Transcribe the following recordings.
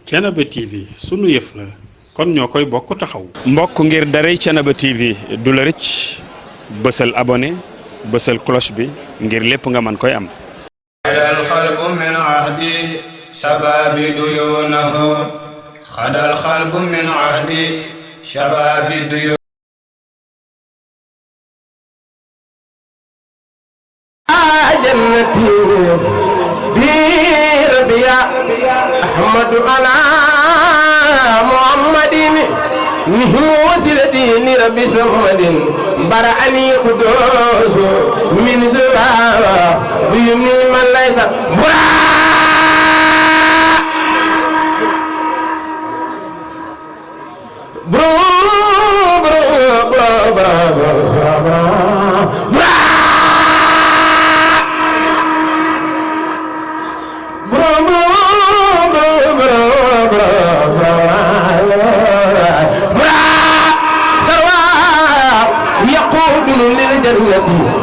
Thiénaba TV sunu yëf la kon ñoo koy bokk taxaw. mbokk ngir daray Thiénaba TV du la rëcc bësal abonné bësal cloche bi ngir lépp nga mën koy am. xadal xalbu min ahdi shababi duyunahu xadal xalbu min ahdi shababi duyunahu jannati bi rabbiya ahmadu ala muhammadin nihmu wasilati li rabbi sammadin bara'ani qudus min zura biyumni man laysa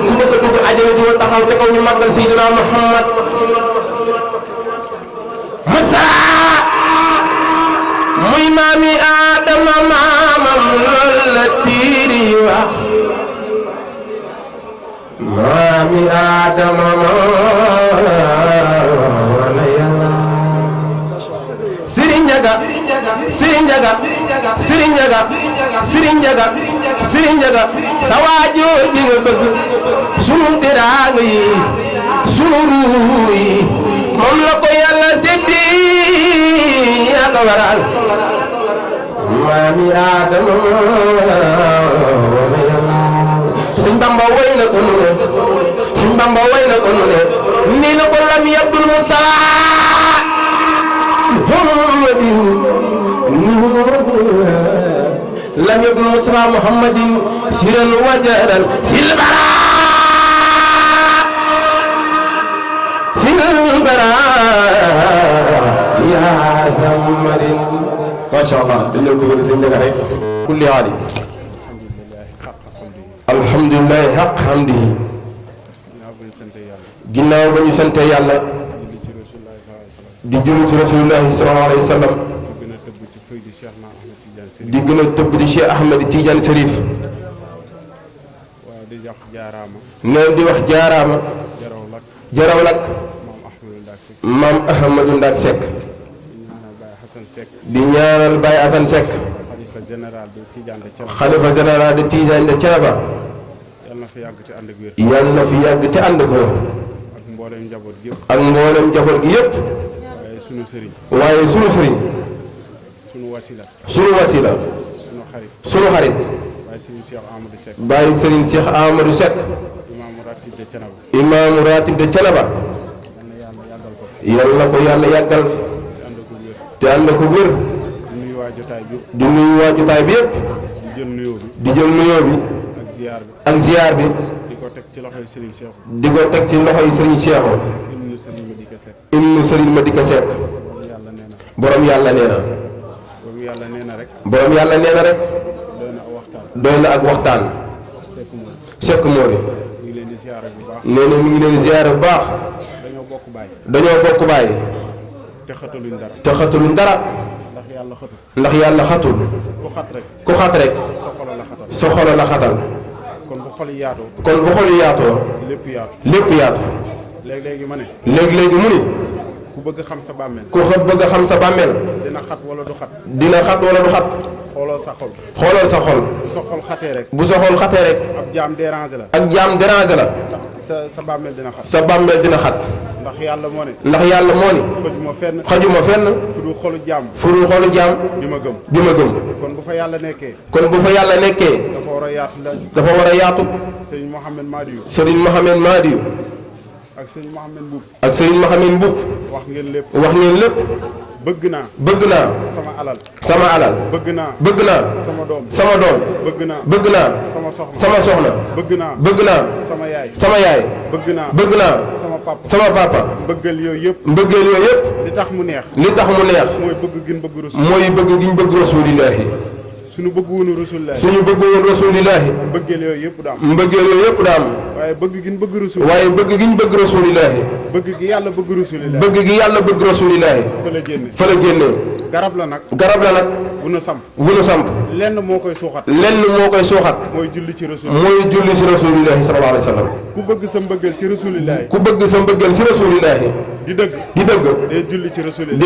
ku bëgg a dugg àjjana di woon taxaw te kaw ñu màggal Seydina Muhammad Musa muy maami Adama maamam lool la tiiri wax maami Adama wala yàlla Sëriñ Njaga Sëriñ Njaga Sëriñ Njaga Sëriñ Njaga Sëriñ Njaga sa waajoo ji nga bëgg sunu teraanga yi sunu ruu yi moom la ko yàlla seddi yaa ko waral maami Aadama wala yàlla Sëñ Bamba way na ko nune Sëñ Bamba way na ko nune nii na ko lam yabdul musawa لم يكن مصطفى محمد سرا وجرا في البراء يا زمر ما شاء الله دلو تقول سيدنا رك كل عالي الحمد لله حق حمده ginnaaw ba ñu sante yàlla di julli ci rasulullahi sallallahu alayhi wa sallam di gën a tëbb di Cheikh Ahmed Tidiane Serif neen di wax jaaraama jaraw lak maam Ahmadou Ndak Seck di ñaanal Baye Assane Seck xalifa général de Tidiane de Thiénaba yal na fi yàgg te ànd ak wér ak mboolem njaboot gi yëpp waaye sunu sëriñ sunu wasila sunu xarit Baye Serigne Cheikh Amadou Seck imaamu ratib de Thiénaba yal na ko yàlla yàggal te ànd ko wér di nuyu waa jotaay bi yëpp di jël nuyoo bi ak ziar bi di ko teg ci loxoy Serigne Cheikh ibnu Serigne Madika Seck borom yàlla nee na borom yàlla nee na rek doy na ak waxtaan Seck Mori nee na mi ngi leen di ziyaare bu baax dañoo bokk bàyyi te xataluñ dara ndax yàlla xatul ku xat rek sa xol la xatal kon bu xol yi yaatoo lépp yaatu léegi mu ni ku bëgg xam sa bàmmeel ku bëgg xam sa bàmmeel dina xat wala du xat xoolal sa xol bu sa xol xatee rek ab jaam déranger la sa bàmmeel dina xat ndax yàlla moo ni xajuma fenn fu dul xolu jaam bi ma gëm kon bu fa yàlla nekkee dafa war a yaatu Serigne Mohamed Madiou ak Serigne Mohamed Mbuub wax ngeen lépp bëgg naa sama alal bëgg naa sama doom bëgg naa sama soxna bëgg naa sama yaay bëgg naa sama papa mbëggeel yooyu yëpp li tax mu neex mooy bëgg giñ bëgg rasulillahi suñu bëgg woon rasulillahi mbëggeel yooyu yëpp daam waaye bëgg gi ñu bëgg rasulillahi bëgg gi yàlla bëgg rasulillahi fa la génne garab la nag bu nu samp lenn moo koy suuxat mooy julli ci rasulillahi sallallahu alayhi wa sallam. ku bëgg sa mbëggeel ci rasulillahi di dëgg day julli ci rasulillahi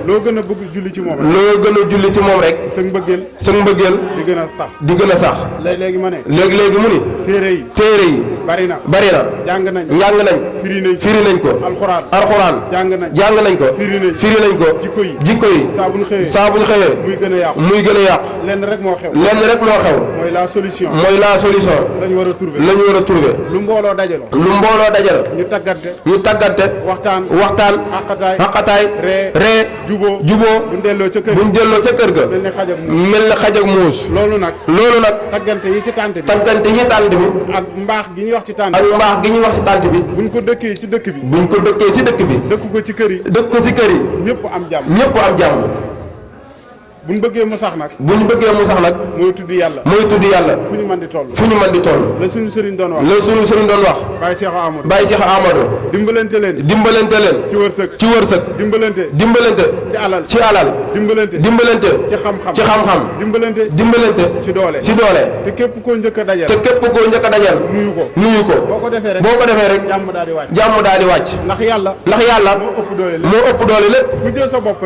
loo gën a bëgg julli ci moom rek sa mbëggeel di gën a sax léegi ma ne léegi mu ni téere yi bari na jàng nañ firi nañ ko alxuraan jàng nañ ko firi nañ ko jikko yi saa bu ñu xëyee muy gën a yàqu lenn rek moo xew mooy la solution lañu war a trouver lu mbooloo dajalo ñu taggante waxtaan xaqataay ree juboo buñ delloo ca kër ga mel ne xaj ak muus loolu nag taggante yi ci tànt bi ak mbaax gi ñuy wax ci tànt bi buñ ko dëkkee ci dëkk bi dëkk ko ci kër yi ñëpp am jàmm bu ñu bëggee mu sax nag mooy tudd yàlla fu ñu mën di toll la suñu sëriñ doon wax Baye Cheikh Amadou dimbalante leen ci wërsëg dimbalante ci alal dimbalante ci xam-xam dimbalante ci doole te képp koo njëkk a dajal nuyu ko boo ko defee rek jàmm daal di wàcc ndax yàlla moo ëpp doole lépp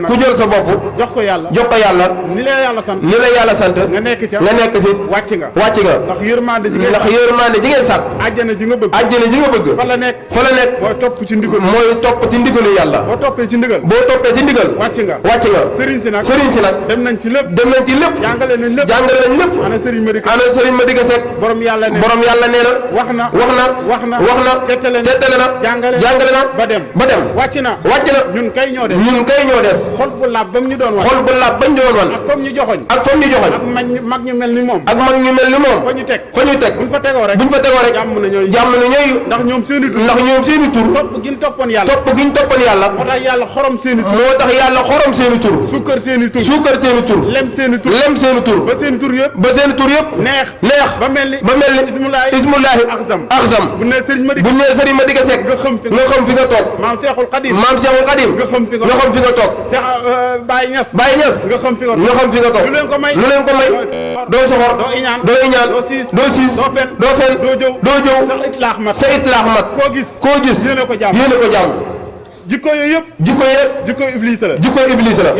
ku jël sa bopp jox ko yàlla ni la yàlla sant nga nekk ci wàcc nga ndax yërmande ji ngay sàkk àjjana ji nga bëgg fa la nekk mooy topp ci ndigalu yàlla boo toppee ci ndigal wàcc nga sëriñ si nag dem nañ ci lépp jàngale nañ lépp ana sëriñ Madické Seck borom yàlla nee na wax na tettale na jàngale na ba dem wàcc na ñun kay ñoo des xol bu laab ba ñu doon wan ak fam ñu joxoñ ak mag ñu mel ni moom fa ñu teg buñ fa tegoo rek jàmm na ñooy ndax ñoom seeni tur topp gi ñu toppoon yàlla moo tax yàlla xorom seeni tur suukar seeni tur lem seeni tur ba seeni tur yëpp neex ba mel ni ismullahi axzam bu ne Serigne Madické Seck nga xam fi nga toog maam Cheikhul Khadim nga xam fi nga toog Baye Niass nga xam fi nga toog lu leen ko may doo soxor doo iñaan doo siis doo fen doo jëw sa itlaax mat koo gis yéene ko jàmm jikko yooyu yëpp jikko iblis la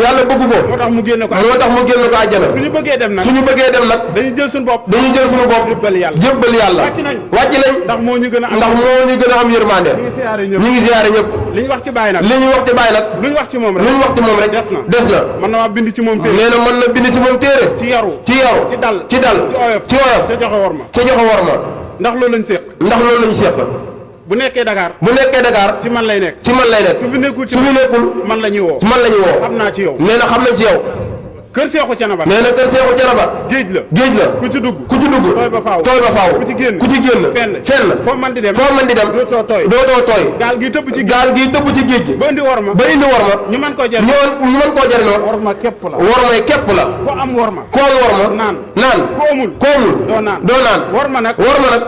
yàlla bëgg ko moo tax mu génne ko àjjana suñu bëggee dem nag dañuy jël suñu bopp jébbal yàlla wàcc nañ ndax moo ñu gën a am yërmande ñu ngi ziyaare ñëpp li ñu wax ci bàyyi nag lu ñu wax ci moom rek des na mën na bind ci moom téere ci yaru ci dal ci oyof ca joxe worma ndax loolu lañ séq bu nekkee Dakar ci man lay nekk su fi nekkul man la ñuy woo xam naa ci yow kër Seexu Canaba géej la ku ci dugg tooy ba faaw ku ci génn fenn foo man di dem doo tooy gaal gi tëbb ci géej gi ba indi worma ñu mën koo jëriñoo worma képp la ko am worma naan ko amul doo naan worma nag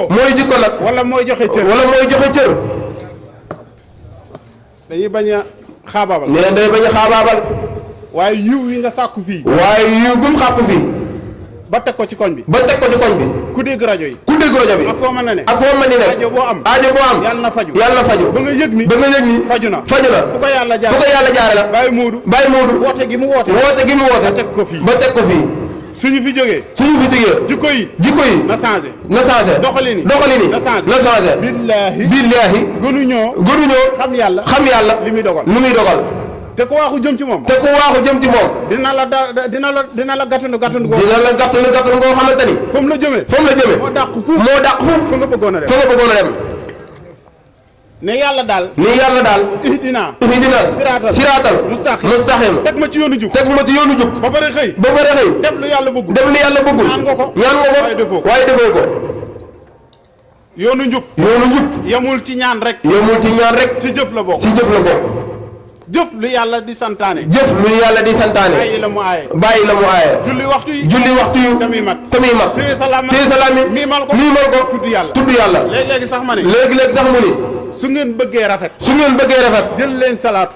mooy jikko nag wala mooy joxe cër dañuy bañ a xaabaabal waaye yiw yi nga sàkku fii gum xàpp fii ba teg ko ci koñ bi ku dégg rajo bi ak foo mën na ne aajo boo am yàlla na faju ba nga yëg ni faju na fu ko yàlla jaare la Baye Modou woote gi mu woote ba teg ko fii suñu fi jógee jikko yi na changé doxalin yi na changé billaahi gënuñoo xam yàlla li muy dogal te ku waaxu jëm ci moom dina la gàttandu goo xamante ni fa mu la jëmee moo dàq fu fa nga bëggoon a dem ne yàlla daal ihdina siraatal mustaqim teg ma ci yoonu jub ba pare xëy def lu yàlla bëggul ñaan nga ko waaye defoo ko yoonu njub yamul ci ñaan rek ci jëf la bokk jëf lu yàlla di santaane bàyyi la mu aaye julli waxtu yi tamit mat téye sa làmmiñ miimal ko tudd yàlla léegi-léegi sax mu ni su ngeen bëggee rafet jël leen salaatu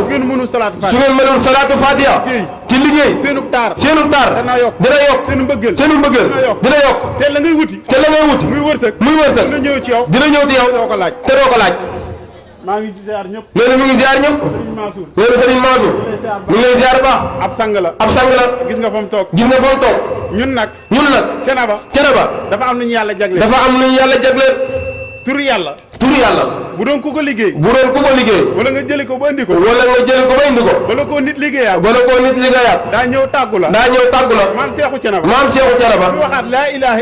su ngeen mënul salaatu su ngeen mënul salaatu fatiha ci liggéey seenub taar dina yokk seenu mbëggeel dina yokk te la ngay wuti muy wërsëg dina ñëw ci yow doo ko laaj te doo ko laaj maa ngi ziar ñëpp nee na mi ngi ziar ñëpp nee na Serigne Mansour mi ngi lay ziar baax ab sang la gis nga fa mu toog ñun nag Thiénaba dafa am lu ñu yàlla jagleel turu yàlla bu doon ku ko liggéey wala nga jëli ko ba indi ko wala koo nit liggéeyaat daa ñëw tàggu la maam Seexu Thiénaba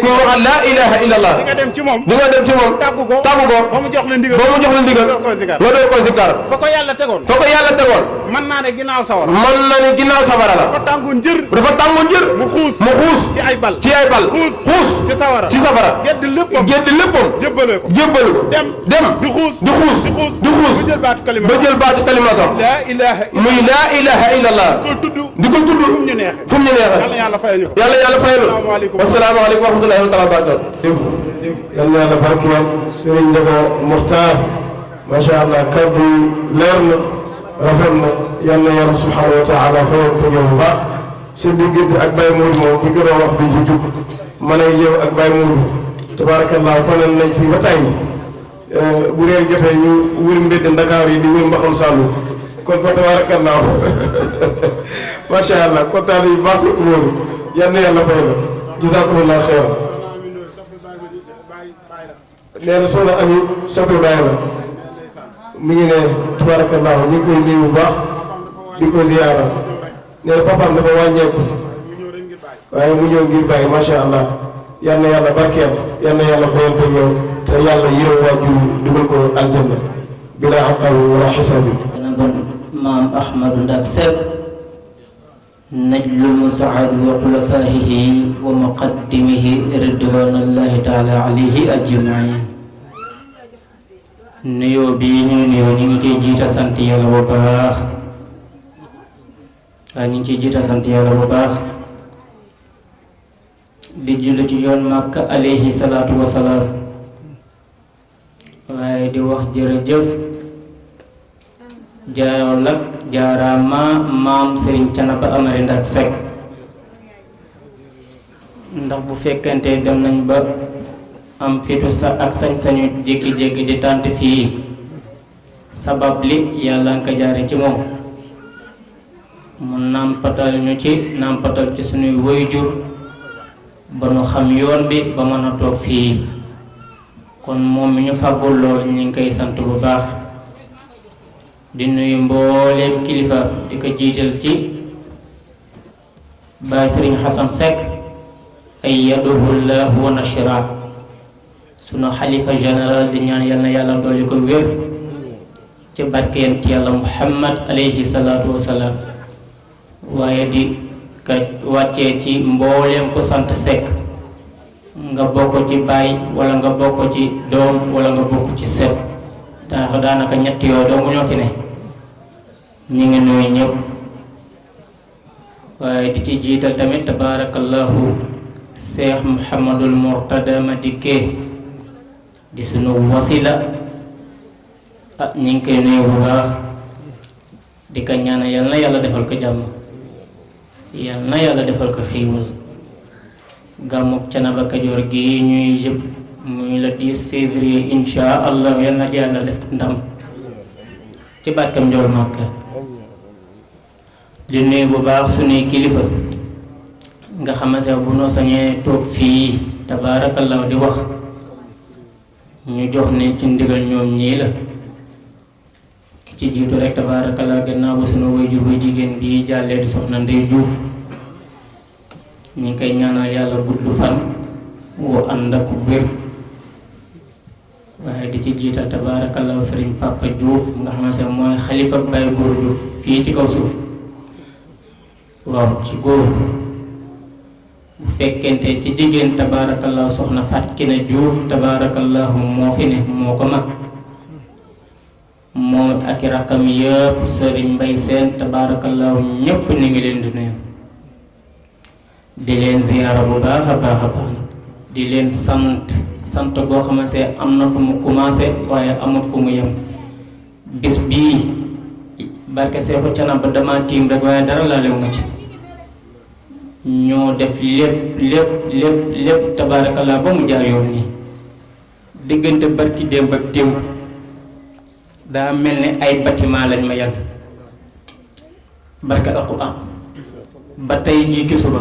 ku waxaat laa ilaha illallah di nga dem ci moom tàggu ko ba mu jox la ndigal nga door ko zikkar fa ko yàlla tegoon mën naa ne ginnaaw sawara la dafa tàngoon jër mu xuus ci ay bal xuus ci safara gedd léppam jébbale ko dem di xuus ba jël baatu kalimata muy laa ilaha illallah di ko tudd fu mu ñu neexee yàlla yàlla fayal wasalaamaaleykum wa rahmatullahi wa barakatuh yàlla yàlla barkeel Serigne Ndiaga Muxtaar macha allah kàddu yi leer na rafet na yàlla yàlla subhanahu wa taala fayal te yow bu baax sa diggante ak Baye Modou moom bi gën a wax bi fi jub man ak yow ak Baye Modou tabarakallah fanaan nañ fi ba tey bu reer jotee ñu wër mbedd Ndakaar yi di wër mbaxal Saalum kon fa tabarakallah macha allah kontaan yu baax sa Modou yal na yàlla fay la jazakumullah xeyran nee na soxna Ami soppi Baye la mi ngi ne tabarakallah ñu ngi koy nuyu bu baax di ko ziyaara nee na papaam dafa wàññeeku waaye mu ñëw ngir Baye macha allah yal na yàlla barkeel yal na yàlla fayante yow te yàlla yërëm waajur dugal ko aljanna bila aqab wala xisaabi maam Ahmadou Ndak Seck najlul musaad wa xulafaahihi wa muqaddimihi ridwanullahi taala alayhi ajmain nuyoo bi ñu nuyoo ñu ngi ciy jiita sant yàlla bu baax di julli ci yoon Makka alayhi salaatu wa salaam waaye di wax jërëjëf jaaraama maam Serigne Thiénaba Amary Ndak Seck ndax bu fekkente dem nañ ba am fitu sa ak sañ-sañu jékki-jékki di tànt fii sabab li yàlla nga ko jaare ci moom mu nàmpatal ñu ci nàmpatal ci suñuy waajur ba nu xam yoon bi ba mën a toog fii kon moom mi ñu fàggul lool ñu ngi koy sant bu baax di nuyu mbooleem kilifa di ko jiital ci Baay Sëriñ Xasan Seck ayyaduhu llahu wa nashra sunu xalifa général di ñaan yal na yàlla dolli ko wér ci barkeyant yàlla Muhammad alayhi salaatu wasalaam waaye di ka wàccee ci mbooleem ko sant Seck nga bokk ci baay wala nga bokk ci doom wala nga bokk ci sët daanaka ñett yoo dong ñoo fi ne ñu ngi nuyu ñëpp waaye di ci jiital tamit tabaarakallahu Cheikh Mouhamadul Mourtada Madické di sunu wasila ñu ngi koy nuyu bu baax di ko ñaan yal na yàlla defal ko jàmm yal na yàlla defal ko xiiwal gàmmuk Thiénaba Kajoor gi ñuy yëpp muy le 10 février insha allah yal na yàlla def ndam ci barkam njool Makka di nuyu bu baax sunuy kilifa nga xamante ne bu noo sañee toog fii tabaarakallah di wax ñu jox ne ci ndigal ñoom ñii la ki ci jiitu rek tabaarakallah gannaaw ba sunu waajur bu jigéen bii jàllee di soxna Ndey Juuf ñu ngi koy ñaanal yàlla gudd fan woo ànd ak wér waaye di ci jiital tabaarakallah sëriñ Papa Diouf nga xamante ne mooy xalifa Baye Góor Diouf fii ci kaw suuf waaw ci góor bu fekkente ci jigéen tabaarakallah soxna Faat Kine Diouf tabaarakallahu moo fi ne moo ko mag moom ak i rakkam yëpp sëriñ Mbay Seen tabaarakallahu ñëpp ni ngi leen di nuyu di leen ziyaara bu baax a baax a baax di leen sant goo xamante am na fu mu commencé waaye amul fu mu yem bis bii barke Seexu Canaba dama tiim rek waaye dara laa lew ma ci ñoo def lépp tabaarakallaa ba mu jaar yoon nii diggante barki démb ak démb daa mel ni ay bâtiment lañ ma yan barke alxuraan ba tey jii ci suba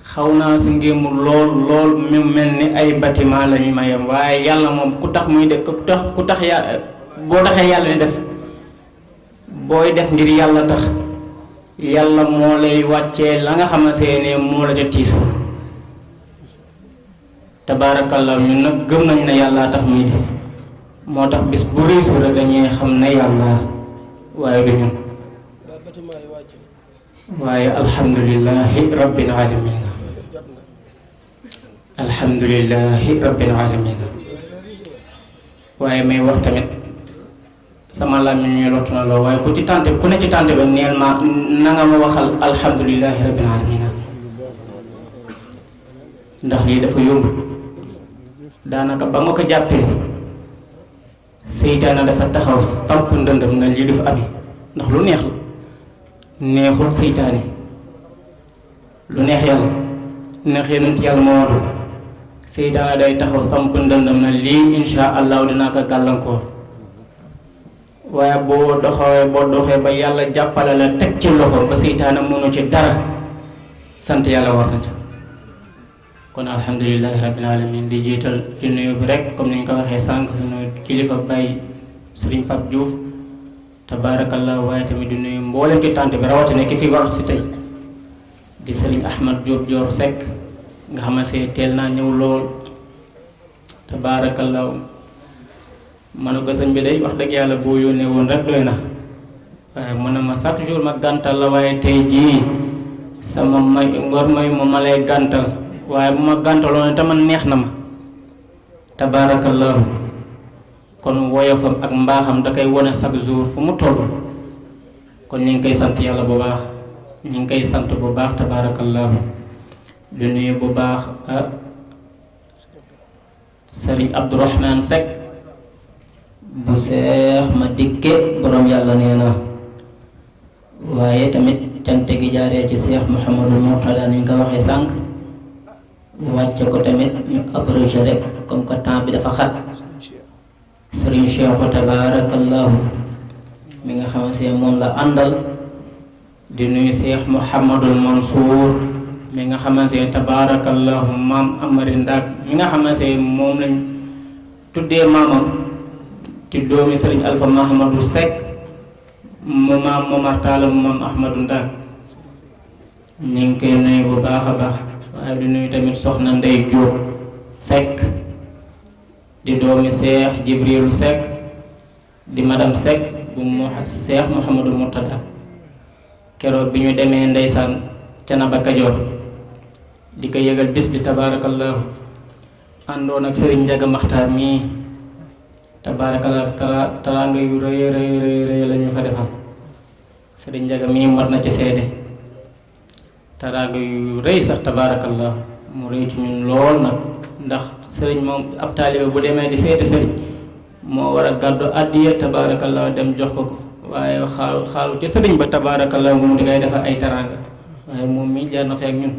xaw naa si ngéemu lool mu mel ni ay bâtiment lañu ma yem waaye yàlla moom ku tax muy def ku tax yàlla boo taxee yàlla di def booy def ngir yàlla tax yàlla moo lay wàccee la nga xamante ne moo la ca tiisu tabaarakallaa ñun nag gëm nañ ne yàlla tax muy def moo tax bis bu réussir rek dañuy xam ne yàlla waaye du ñun waaye alhamdulillahi rabbil alamin alhamdulillahi rabbil alamin waaye may wax tamit sama làmmiñ ñu lottu na lool waaye ku ne ci tànte ba neel ma na nga ma waxal alhamdulillahi rabbil alamin ndax lii dafa yomb daanaka ba ma ko jàppee seytaane dafa taxaw samp ndëndam na lii du fi amee ndax lu neex la neexul seytaane lu neex yàlla neex yonent yàlla moo wadu seytaane day taxaw samp ndëndam na lii insha allahu dinaa ko gàllankoor waaye boo doxee ba yàlla jàppale la teg ci loxo ba seytaane mënu ci dara sant yàlla war na ca kon alhamdulillahi rabbil alamin di jiital ci nuyu bi rek comme ni ñu ko waxee sànq suñu kilifa Baye Serigne Pape Diouf tabaarakallah waaye tamit di nuyu mboolem ci tànt bi rawatina ki fi war si tey di Serigne Ahmad Diop Dior Seck nga xamante ne teel naa ñëw lool tabaarakallah manu ko sëñ bi day wax dëgg yàlla boo yónnee woon rek doy na waaye mu ne ma chaque jour ma gàntal la waaye tey jii sama ngor mayu ma lay gàntal waaye bu ma gàntaloon te man neex na ma tabaarakallahu kon woyofam ak mbaaxam da koy wone chaque jour fu mu toll kon ñu ngi koy sant yàlla bu baax ñu ngi koy sant bu baax tabaarakallahu di nuyu bu baax Serigne Abdourahmane Seck bu seex ma dikke borom yàlla nee na waaye tamit cante gi jaaree ci Seex Mouhamadul Mourtada ni ñu ko waxee sànq wàcce ko tamit ñu abrégé rek comme que temps bi dafa xat Serigne Cheikh tabarakallahu mi nga xamante ne moom la àndal di nuyu Cheikh Mouhamadul Mansour mi nga xamante ne tabarakallahu maam Amari Ndak mi nga xamante ne moom lañ tuddee maamam ci doomi Serigne Alpha Mahamadou Seck mu maam Momar Talla mu maam Ahmadou Ndak ñu ngi koy nuyu bu baax a baax waaye di nuyu tamit soxna Ndey Diop Seck di doomi Cheikh Jibrilu Seck di madame Seck bu mu Cheikh Mouhamadou Mourtada keroog bi ñu demee ndeysaan Canaba Kajoor di ko yëgal bis bi tabaarakallahu àndoon ak Serigne Ndiaga Makhtar mii tabaarakallahu teraanga yu rëy la ñu fa defal Serigne Ndiaga mii war na ci seede teraanga yu rëy sax tabaarakallahu mu rëy ci ñun lool nag ndax sëriñ moom ab taalibe bu demee di seeti sëriñ moo war a gàddu àddiya tabaarakallahu dem jox ko waaye xaalu ci sëriñ ba tabaarakallahu moom di ngay defar ay teraanga waaye moom mii jaar na fi ak ñun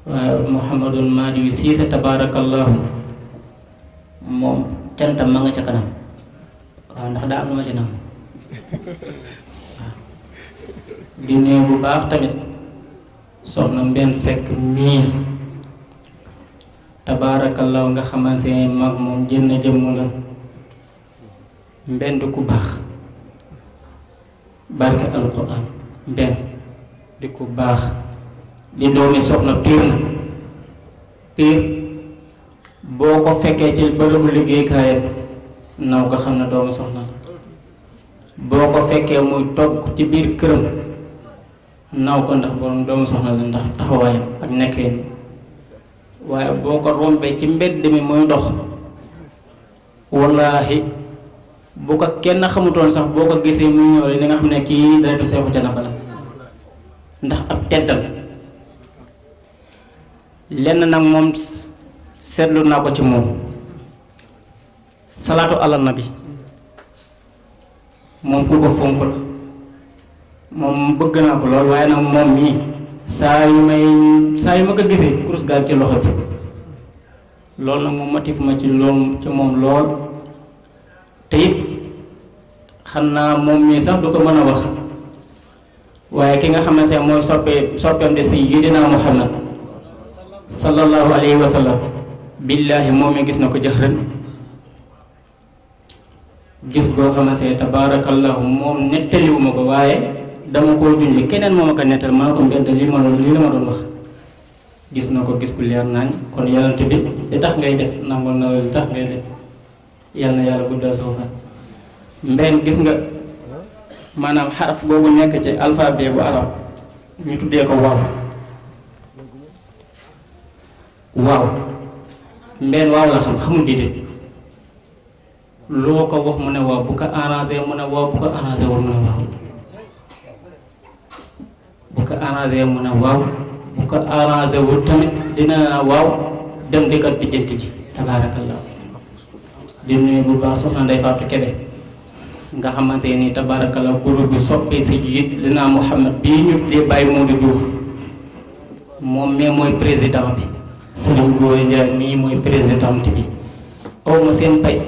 waaye Mouhamadul Madi Cissé tabaarakallahu moom cantam ma nga ca kanam waaw ndax daa am na ma ci nam waaw di nuyu bu baax tamit soxna Mbène Seck mii tabaarakallahu nga xamante ne mag moom jënn jëmm la Mbène di ku baax barke alquran Mbène di ku baax di doomi soxna piir na piir boo ko fekkee ci bërëbu liggéeykaayam naw ko xam ne doomi soxna la boo ko fekkee muy togg ci biir këram naw ko ndax borom doomu soxna la ndax taxawaayam ak nekkee waaye boo ko rombee ci mbedd mi muy dox wallaahi bu ko kenn xamutoon sax boo ko gisee muy ñëw li nga xam ne kii deretu Seexu Canaba la ndax ab teddam lenn nag moom seetlu naa ko ci moom salaatu ala nabi moom ku ko fonk la moom bëgg naa ko lool waaye nag moom mii saa yu ma ko gisee kurus gaal ci loxo bi loolu nag mu motif ma ci loolu ci moom lool te it xam naa moom mii sax du ko mën a wax waaye ki nga xamante ne mooy soppeem de sayyidina Muhammad sallallahu alayhi wa sallam billaahi moom mi gis na ko jëxrën gis goo xamante ne tabaarakallahu moom nettaliwuma ko waaye dama koo junj keneen moom a ko nettal maa ko mbedd lii la ma doon wax gis na ko gis ku leer nañ kon yonent bi li tax ngay def nangul na li tax ngay def yal na yàlla guddal soo fan mbeen gis nga maanaam xaraf boobu nekk ci alphabet bu arab ñu tuddee ko waaw waaw mbeen waaw la xamul déedéet loo ko wax mu ne waaw bu ko arrangé mu ne waaw bu ko arrangé wul mu ne waaw bu ko arrangé mu ne waaw bu ko arrangé wul tamit dina la waaw dem di ko dijjanti ji tabaarakallah di nuyu bu baax soxna Ndeye Fatou Kébé nga xamante ni tabaarakallah groupe bi soppee Sayyidina Muhammad bii ñu tuddee Baye Modou Diouf moom mais mooy président bi Serigne Boye Ndiaye mii mooy présidente bi aw ma seen pay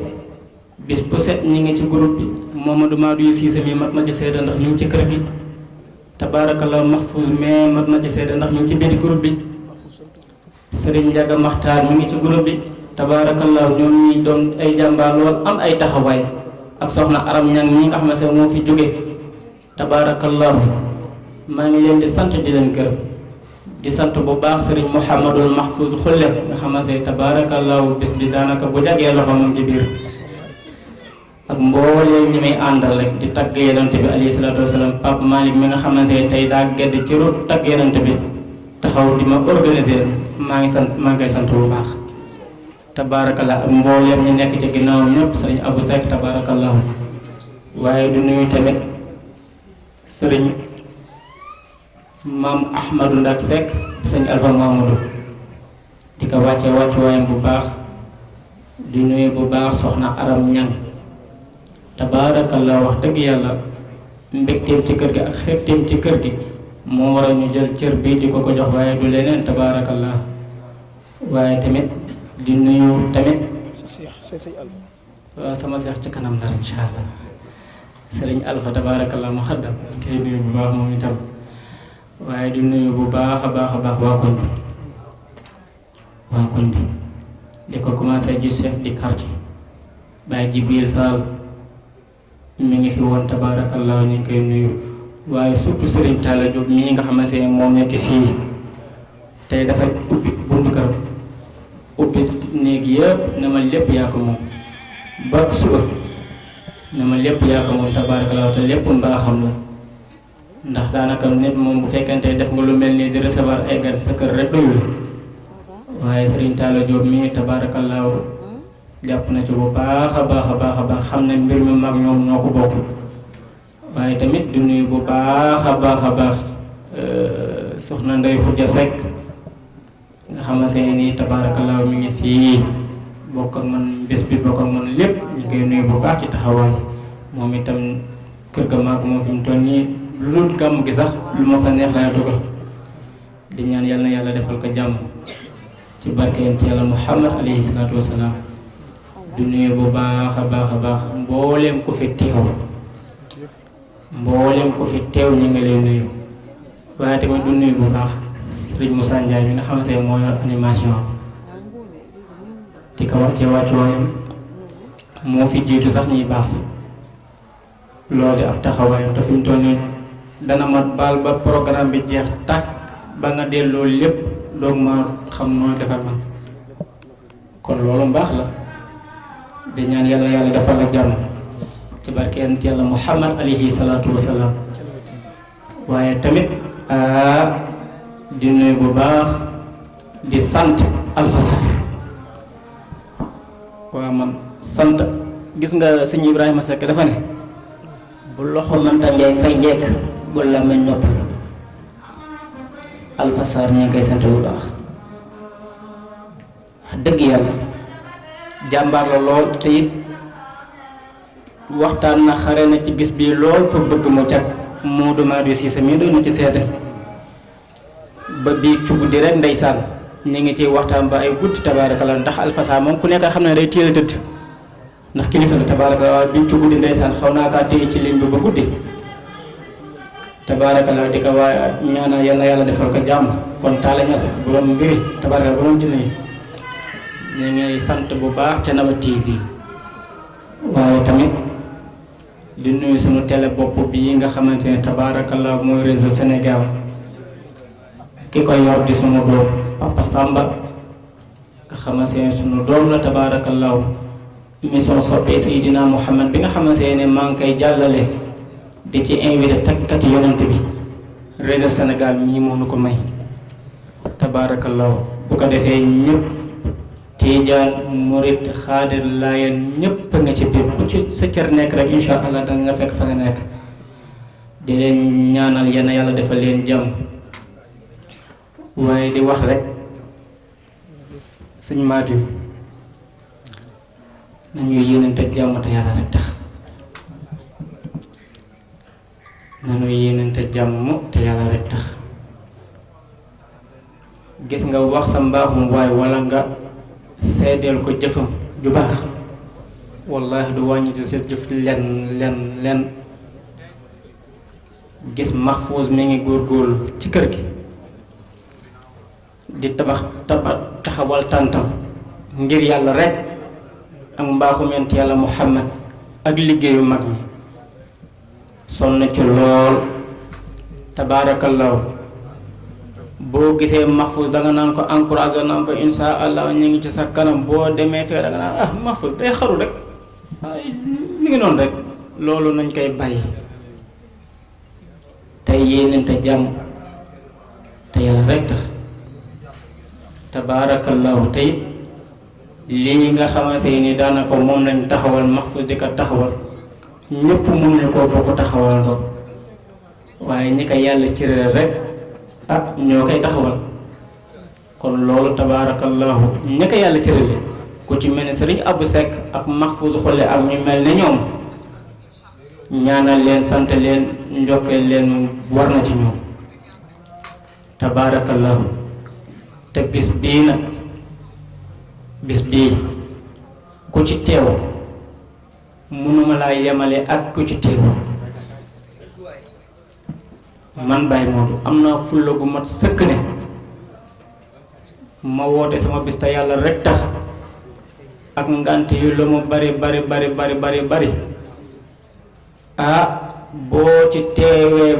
bis bu set ñi ngi ci groupe bi Mamadou Madou Cissé mi mat na ci seede ndax ñu ngi ci kër gi tabaarakallah Mahfouz mais mat na ci seede ndax ñu ngi ci biir groupe bi Serigne Ndiaga Makhtar mi ngi ci groupe bi tabaarakallah ñoom ñi doon ay jàmbaar lool am ay taxawaay ak soxna Aram Ñang ñi nga xam ne moo fi jóge tabaarakallah maa ngi leen di sant di leen gërëm di sant bu baax Serigne Mouhamadul Mahfouz Xulle nga xamante ne tabaarakallah bis bi daanaka bu jagee loxo moom ci biir ak mbooleem ñi may àndal rek di tagg yenante bi alayhi salaatu wasalaam Pape Malick mi nga xamante ne tey daa gedd ci ru tagg yenante bi taxaw di ma organiser maa ngi koy sant bu baax tabaarakallah ak mbooleem ñi nekk ci ginnaaw ñëpp sëriñ Abou Seck tabaarakallahu waaye du nuyu tamit sëriñ maam Ahmadou Ndak Seck sëriñ Alpha Mamadou di ko wàcce wàccuwaayam bu baax di nuyu bu baax soxna Aram Ñang tabaarakallah wax dëgg yàlla mbégteem ci kër gi ak xeebteem ci kër gi moo war a ñu jël cër bi di ko jox waaye du leneen tabaarakallah waaye tamit di nuyu tamit waaw sama seex ci kanam la incha allah sëriñ Alpha tabaarakallah mu xaddam ñu koy nuyu bu baax moom itam waaye di nuyu bu baax a baax waa koñ bi di ko commencé ji chef di quartier Baye Jibril Fall mi ngi fi woon tabaarakallah ñu ngi koy nuyu waaye surtout Serigne Talla Diop mii nga xamante ne moom nekk fii tey dafa ubbi buntu këram ubbi néeg yëpp ne ma lépp yaa ko moom ba suba ne ma lépp yaa ko moom tabaarakallah te lépp mbaaxam la ndax daanaka nit moom bu fekkente def nga lu mel nii di recevoir ay gan sa kër rek doyul waaye Serigne Talla Diop mii tabaarakallah jàpp na ci bu baax a baax xam ne mbir mi mag ñoom ñoo ko bokk waaye tamit du nuyu bu baax a baax soxna Ndeye Foudia Seck nga xamante ne nii tabaarakallah mi ngi fii bokk ak man bés bi bokk ak man lépp ñu koy nuyu bu baax ci taxawaay moom itam kër ga maag moom fi mu toll nii lu dul gàmm gi sax lu ma fa neex laa dogal di ñaan yal na yàlla defal ko jàmm ci barke ci yàlla Muhammad alayhi salaatu wasalaam du nuyu bu baax a baax mbooleem ku fi teew ñu ngi lay nuyu waaye tamit du nuyu bu baax Serigne Moussa Ndiaye mi nga xamante ne moo yor animation di ko wax ci wàccuwaayam moo fi jiitu sax ñuy baas loolu ab taxawaayam te fi mu toll nii dana ma baal ba programme bi jeex tàkk ba nga delloo lépp doog ma xam noo defar man kon loolu mbaax la di ñaan yàlla defal la jàmm ci barke yàlla Muhammad alayhi salaatu wasalaam waaye tamit di nuyu bu baax di sant Alpha Sarr waaw man sant gis nga sëñ Ibrahima Seck dafa ne bu loxo mënta njaay fay njekk bu la meñ nopp Alpha Sarr ñu ngi koy sant bu baax dëgg yàlla jàmbaar la lool te it waxtaan na xare na ci bis bii lool pour bëgg mu jag. Modou Madi Cissé mii doon na ci seede ba bii ci guddi rek ndeysaan ñu ngi ci waxtaan ba ay guddi tabaarakalla ndax alfasa moom ku nekk xam ne day téel a tëdd ndax kilifa la tabaarakalla waaye bii ci guddi ndeysaan xaw naa kaa téye ci ligne bi ba guddi tabaarakalla di ko waaye ñaanal yal na yàlla defal ko jàmm kon Talla Niass borom mbiri tabaarakalla borom jinne yi ñu ngi sant bu baax Thiénaba TV waaye tamit di nuyu sunu télé bopp bii nga xamante ne tabaarakalla mooy réseau Sénégal ki ko yor di sunu doom Papa Samba nga xamante ne sunu doom la tabaarakalla émission soppee Seydina Muhammad bi nga xamante ne maa ngi koy jàllale di ci invité takkati yonent bi réseau Sénégal mi moo nu ko may tabaarakalla bu ko defee ñëpp Tijaan Murit Xaadir Laayeen ñëpp nga ci biir ku ci sa cër nekk rek incha allah danga nga fekk fa nga nekk di leen ñaanal yenn yàlla defal leen jàmm waaye di wax rek sëñ Madi nañu yéenante jàmm te yàlla rek tax nañu yéenante jàmm te yàlla rek tax gis nga wax sa mbaaxum waaye wala nga seedeel ko jëfam ju baax wallahi du wàññi ci sa jëf len gis Mahfouz mi ngi góorgóorlu ci kër gi di taxawal tàntam ngir yàlla rek ak mbaaxum yonent yàlla Muhammad ak liggéeyu mag ñi sonn ci lool tabaarakallaahu boo gisee Mahfouz danga naan ko encouragé naan ko insha allah ñu ngi ci sa kanam boo demee fee danga naan Mahfouz day xaru rek mi ngi noonu rek loolu nañ koy bàyyi tey yéenante jàmm te yàlla rek tax tabaarakallaahu tey lii nga xamante ni daanaka moom lañ taxawal Mahfouz di ko taxawal ñëpp mënuñu koo bokk taxawal ndox waaye ñi ko yàlla cëral rek ñoo koy taxawal kon loolu tabaarakallaahu ñi ko yàlla cërale ku ci mel ne Sëriñ Abou Seck ak Mahfouz Khoule ak ñu mel ne ñoom ñaanal leen sant leen njokkeel leen war na ci ñoom tabaarakallaahu te bis bii nag bis bii ku ci teew mënuma laa yemale ak ku ci teew man Baye Modou am naa fulla gu mat sëkk ne ma woote sama bis te yàlla rek tax ak ngant yu lu mu bari boo ci teewee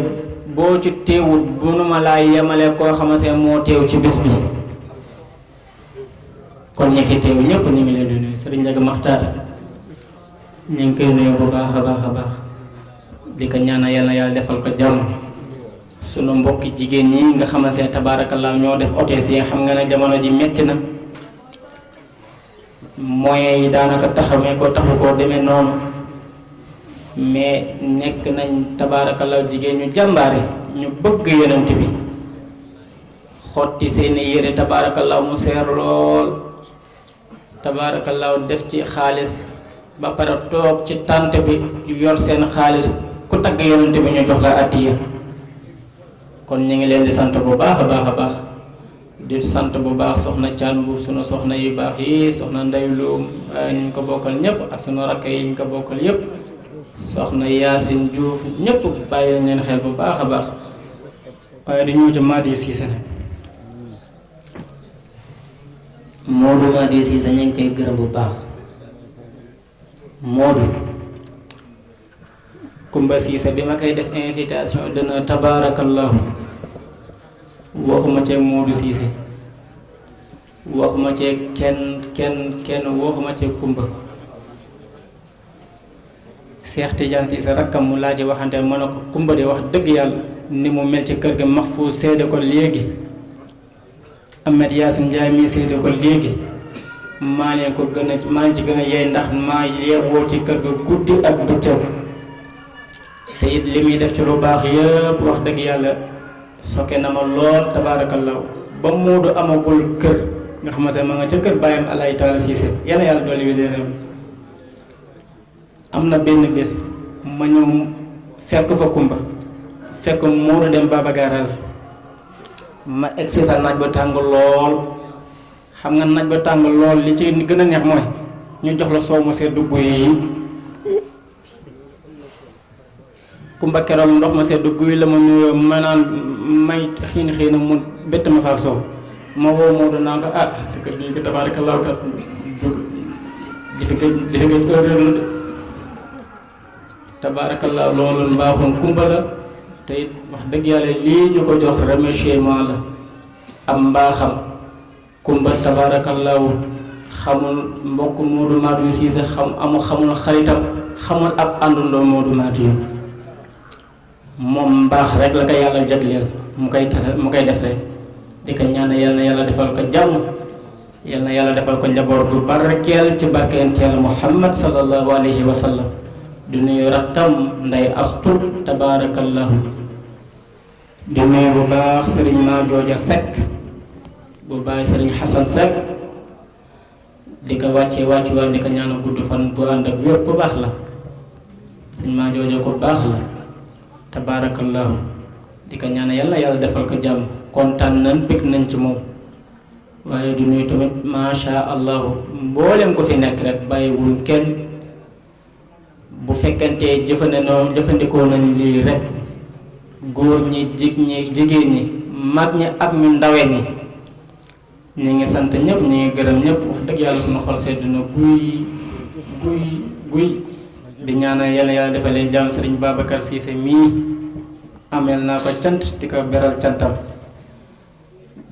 boo ci teewut mënuma laa yemale koo xamante ne moo teew ci bis bi kon ñi fi teew ñëpp ñu ngi leen di nuyu Sëriñ Njaga Maxtaar ñu ngi koy nuyu bu baax a baax di ko ñaanal yàlla defal ko jàmm sunu mbokki jigéen ñi nga xamante ne tabaarakallaa ñoo def hôtesse yi xam nga ne jamono ji metti na moyens yi daanaka taxawee ko taxu koo demee noonu mais nekk nañ tabaarakallaa jigéen ñu jàmbaare ñu bëgg yonent bi xotti seeni yére tabaarakallaa mu seer lool tabaarakallaa def ci xaalis ba pare toog ci tànt bi yor seen xaalis ku tagg yonent bi ñu jox la addiya kon ñu ngi leen di sant bu baax a baax di sant bu baax soxna Thian bu sunu soxna yu baax yi soxna Ndey Loum ñu ko bokkal ñëpp ak sunu rakk yi ñu ko bokkal yëpp soxna Yacine Diouf ñëpp bàyyi leen xel bu baax a baax waaye di ñëw ci Madi Cissé nag Modou Madi Cissé ñu ngi koy gërëm bu baax Modou Kumba Cissé bi ma koy def invitation dina tabarakallahu waxuma ceeg Modou Cissé waxuma ceeg kenn waxuma ceeg Kumba Cheikh Tidiane Cissé rakkam mu laaj waxante ma ne ko Kumba di wax dëgg yàlla ni mu mel ci kër gi Mahfouz seede ko léegi Ahmed Yacine Ndiaye mi seede ko léegi maa leen ci gën a yeey ndax maa yeewoo ci kër ga guddi ak bëccëg te it li muy def ci lu baax yëpp wax dëgg yàlla sokke na ma lool tabaarakallahu ba Moodu amagul kër nga xamante ne ma nga ca kër bàyyam Alaaji Taala Siise yàlla yàlla dolli wér am na benn bés ma ñëw fekk fa Kumba fekk Moodu dem Baba Garage ma egsi fa naaj ba tàng lool xam nga naaj ba tàng lool li ci gën a neex mooy ñu jox la soow ma sedd guy Kumba keroog ndox ma sedd guy la ma nuyoo ma naan may xiin na mu bett ma faak soow ma woo Moodu naa ko sa kër gi ko tabaarakallaahu kat di fi gëj heure la de tabaarakallaahu loolu mbaaxoon Kumba la te it wax dëgg yàlla lii ñu ko jox remerciement la am mbaaxam Kumba tabaarakallaahu xamul mbokk Moodu Maadiyu Siise xamul xaritam xamul ab àndandoo Moodu Maadiyu moom mbaax rek la ko yàlla jagleel mu koy def rek di ko ñaan yal na yàlla defal ko jàmm yal na yàlla defal ko njaboot bu barkeel ci barkeel Yàlla Muhammad sallallahu alayhi wa sallam di nuyu rakkam nday astu tabaarakallaahu di nuyu bu baax sëriñ Maajooja Sekk bu baax sëriñ Xasan Sekk di ko wàccuwaay di ko ñaan gudd fan bu ànd ak wér ku baax la sëriñ Maajooja ku baax la tabaarakallaahu di ko ñaan yàlla yàlla defal ko jàmm kontaan nañ bëgg nañ ci moom waaye di nuyu tamit macha allahu mboolem ko fi nekk rek bàyyiwul kenn bu fekkantee jëfandikoo nañ lii rek góor ñi jigéen ñi mag ñi ak ñu ndawe ñi ñu ngi sant ñëpp ñu ngi gërëm ñëpp wax dëgg yàlla suñu xol sedd na guy di ñaanal yàlla defal leen jàmm sëriñ Babacar Cissé mii ameel naa ko cant di ko beral cantam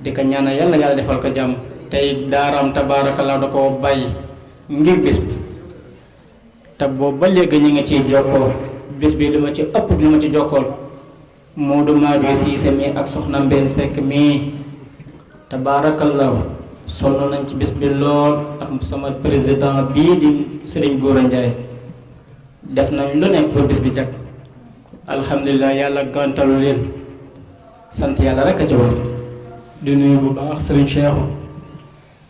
di ko ñaanal yàlla defal ko jàmm tey daaraam tabaarakallaa da ko bàyyi ngir bis bi te boobu ba léegi ñu ngi ciy jokkoo bis bi li ma ci ëpp li ma ci jokkool Moodu Maadiyu Siise mii ak soxna Mbène Seck mii tabaarakallaahu sonn nañ ci bis bi lool ak sama président bii di Serigne Gora Ndiaye def nañ lu nekk pour bis bi jag alhamdulilah yàlla gantalu leen sant yàlla rek a ci war di nuyu bu baax Serigne Cheikhou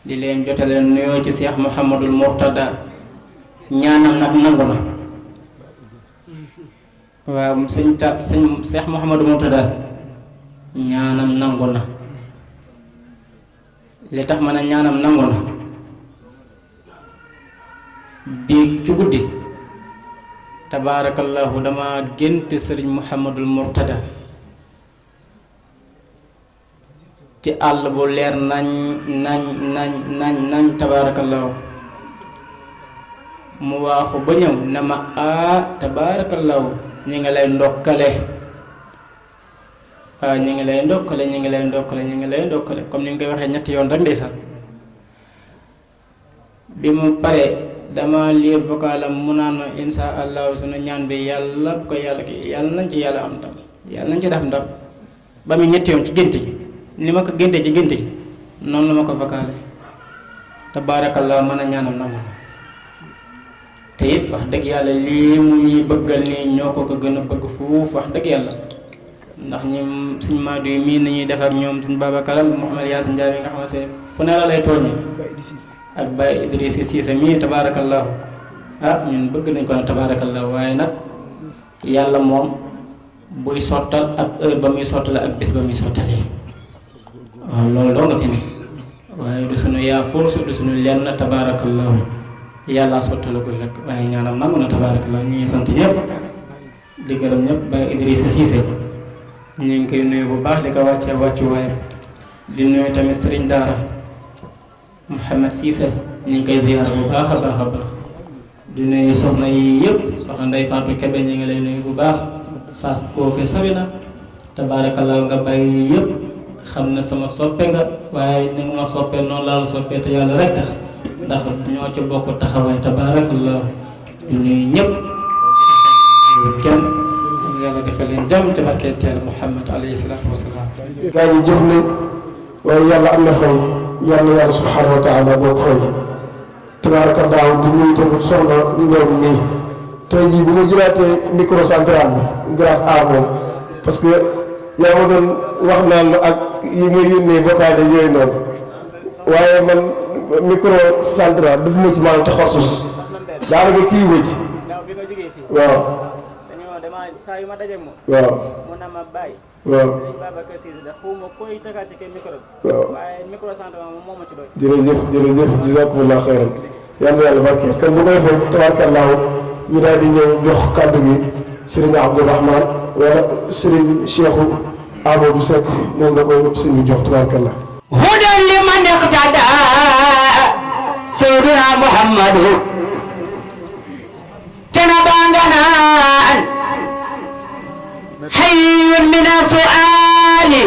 di leen jotale nuyoo ci Cheikh Mouhamadul Mourtada ñaanam nag nangu na waaw sëñ Cheikh Mouhamadul Mourtada ñaanam nangu na li tax ma ne ñaanam nangu na biig ci guddi tabaarakallahu dama gént sëriñ Mouhamadul Mourtada ci àll bu leer nañ tabaarakallahu mu waaxu ba ñëw ne ma tabaarakallahu ñi ngi lay ndokkale waaw ñu ngi lay ndokkale comme ni nga koy waxee ñetti yoon rek ndeysaan bi mu paree dama lire vocalam mu naan ma insha allahu sunu ñaan bi yàlla ko yàlla nañ ci yàlla am ndam yàlla nañ ci def ndam ba mu ñetti yoon ci gént gi ni ma ko géntee ci gént gi noonu la ma ko vocale tabaarakallahu mën a ñaanam nangu te it wax dëgg yàlla lii mu ñuy bëggal nii ñoo ko gën a bëgg fuuf wax dëgg yàlla ndax ñi suñ maadu yi mii nañuy def ak ñoom suñ Babacar Mouhamed Yacine Ndiaye mi nga xamante ne fu ne la lay tooñi ak Baye Idrissa Cissé mii tabaarakallahu ñun bëgg nañ ko nag tabaarakallahu waaye nag yàlla moom buy sottal ak heure ba muy sottale ak bis ba muy sottalee waaw loolu doo nga fi ne waaye du suñu yaa force du suñu lenn tabaarakallahu yàlla sottalagul rek waaye ñaanam nangu na tabaarakallahu ñu ngi sant ñëpp di gërëm ñëpp Baye Idrissa Cissé ñu ngi koy nuyu bu baax di ko wàccee wàccuwaayam di nuyu tamit Serigne Daara Mouhamed Cissé ñu ngi koy ziyaar bu baax a baax a baax di nuyu soxna yi yëpp soxna Ndeye Fatou Kébé ñu ngi lay nuyu bu baax saas koo fi sori na tabaarakallah nga bàyyi yëpp xam ne sama soppe nga waaye ni nga ma soppee noonu laa la soppee te yàlla rek tax ndax ñoo ci bokk taxawaay tabaarakallah di nuyu ñëpp kenn yàlla defal leen jàmm ci barkeet Yàlla Muhammad alayhi salaatu wa salaam. gaa yi jëf nañ waaye yàlla am na fay yàlla subhanahu wa taala boo ko fay tabaaraka daaw di nuyu tamit soxna Ndeye mii tey jii bu ma jëlaatee microcentral bi grâce à moom parce que yaa ma doon wax naan ma ak yi may yónnee vocal yooyu noonu waaye man micro central daf ma ci maanaam taxasus daanaka kii wëcc waaw saa yu ma dajeeg moom. waaw mu na ma bàyyi. waaw Sëriñ Babacar Cissé da xawma koy tëggaat ci micro bi. waaw waaye micro central moom moo ma ci doy. jërëjëf jazakumullah xayran yal na yàlla barke kon bu ko defee tabaarkallaahu ñu daal di ñëw jox kàddu gi Serigne Abdourahman wala Serigne Cheikhou Amadou Seck moom la ko sëñ bi jox tabaarkallah. hudan liman iqtada Seydina Muhammadu tena banganaan hayyun min su'ali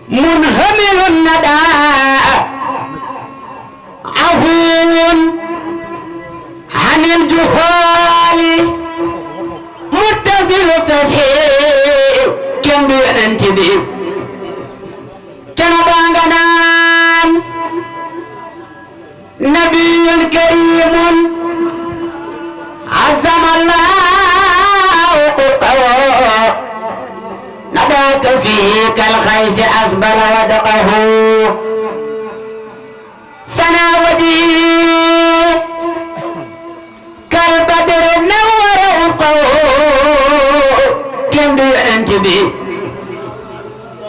munhamilun nadaa afuun anil juhali muttazilu safi kenn du yonent bi tena banganaan nabiyun karimun عزم الله قرطه نبات فيه كالخيس أسبل ودقه سناودي كالبدر نور أفقه كم دو أنتبه